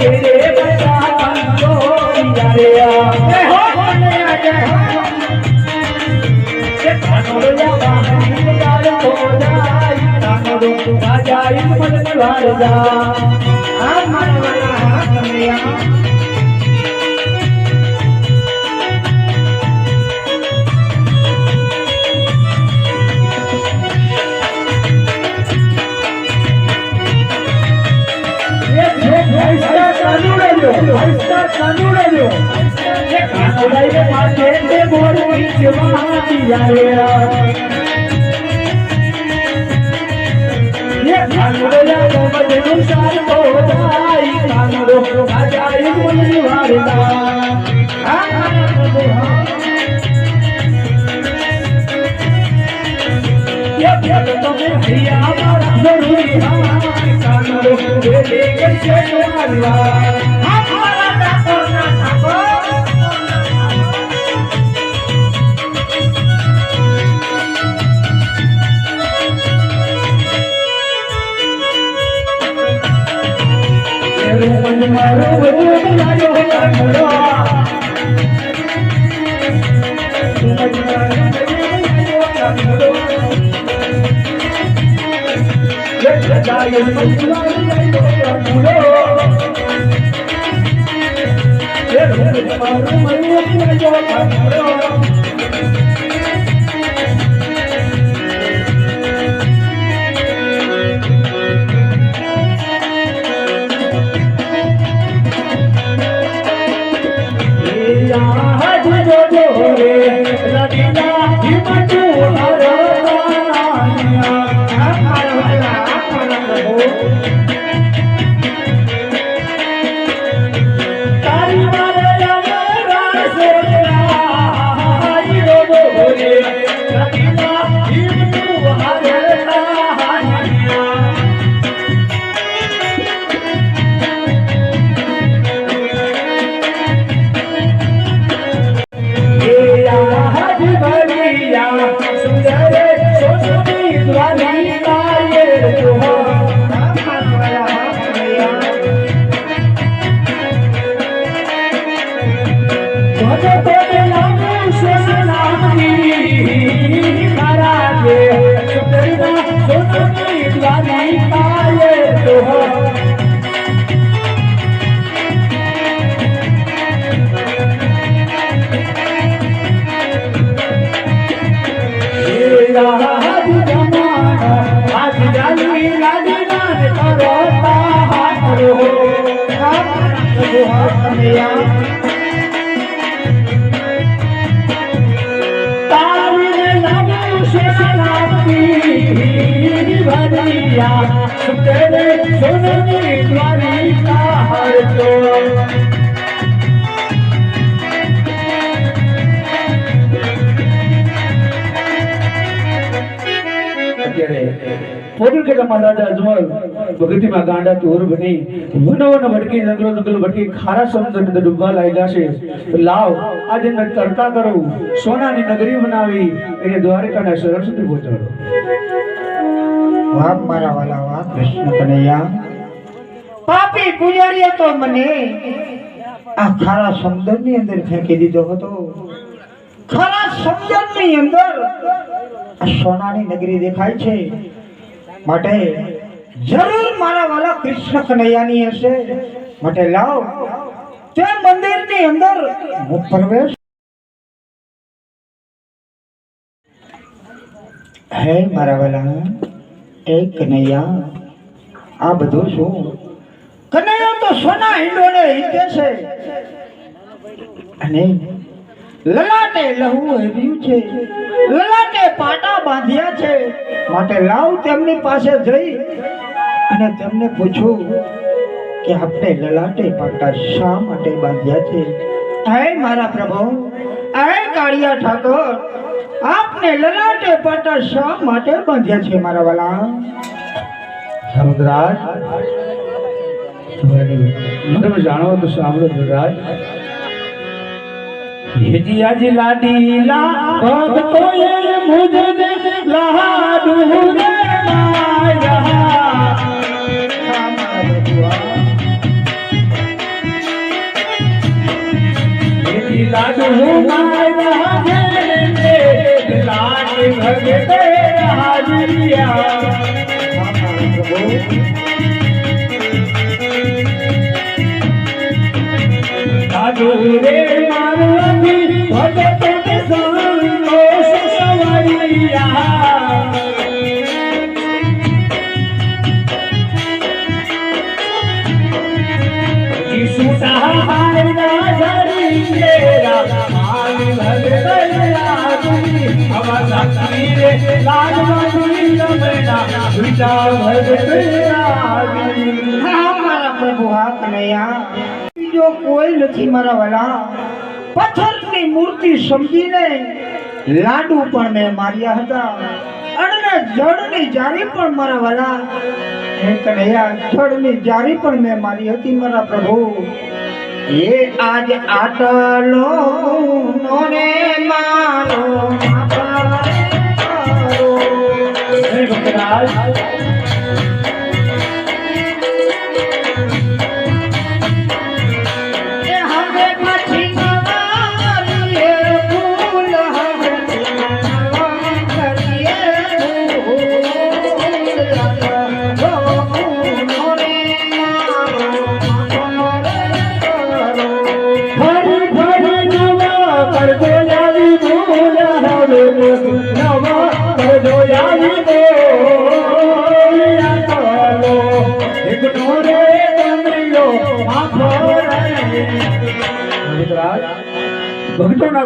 रे बता कानो यारे जय हो कन्हैया जय हो ये कानो या बाहरी यार हो जाई कानो आ जाई मन वार जा आ मन वाला कन्हैया ભગતીમાં ગાંડા તોર બની વન વન ભટકી જંગલો જંગલ ભટકી ખારા સમુદ્ર ડૂબવા લાગ્યા છે. લાવ આજે તડકા કરો સોનાની નગરી બનાવી એને દ્વારકાના શહેર સુધી પહોંચાડો. વાહ મારા વાલા વાહ કૃષ્ણ કનૈયા પાપી પુજારીએ તો મને આ ખારા સમુદ્રની અંદર ફેંકી દીધો હતો. ખારા સમુદ્રની અંદર આ સોનાની નગરી દેખાય છે માટે જરૂર મારા વાલા કૃષ્ણ કનૈયાની હશે. માટે લાવ તે મંદિરની અંદર હું પ્રવેશ. હે મારા વાલા એ કનૈયા આ બધું શું? કનૈયા તો સોના હિંડોને હિંડે છે અને લલાટે લહુ હેર્યું છે, લલાટે પાટા બાંધ્યા છે. માટે લાવ તેમની પાસે જઈ અને તેમને પૂછું કે આપણે લલાટે પાટા શા માટે બાંધ્યા છે? હે મારા પ્રભુ, હે કાળિયા ઠાકોર, આપને લલાટે પાટા શા માટે બાંધ્યા છે મારા વાલા? સમુદ્રાજ મને જાણો તો સાંભળો ધ્રુવરાજ. હેજી લાડીલા ભક્તોએ મુજને લાડુ રે માયા લાડુ મારા ઘેરે લાડ ભગતે હાજરિયા લાડુ રે મારું ભગત સંતોષ સવરિયા જીસુ સહાય ના ધરી તેરા માલ ભગતયા અવા સાક્ષી રે લાજ મારી રમણા વિચાર ભગતયા હા મારા પ્રભુ હા કનૈયા બીજો કોઈ નથી મારા વાલા પથ્થરની મૂર્તિ સમજીને લાડુ પણ મેં માર્યા હતા અને જળની જારી પણ મારા વાલા હે કનૈયા જળની જારી પણ મેં મારી હતી મારા પ્રભુ એ આજ આટલો નોને મારો હે ભક્તરાજ ભક્તોના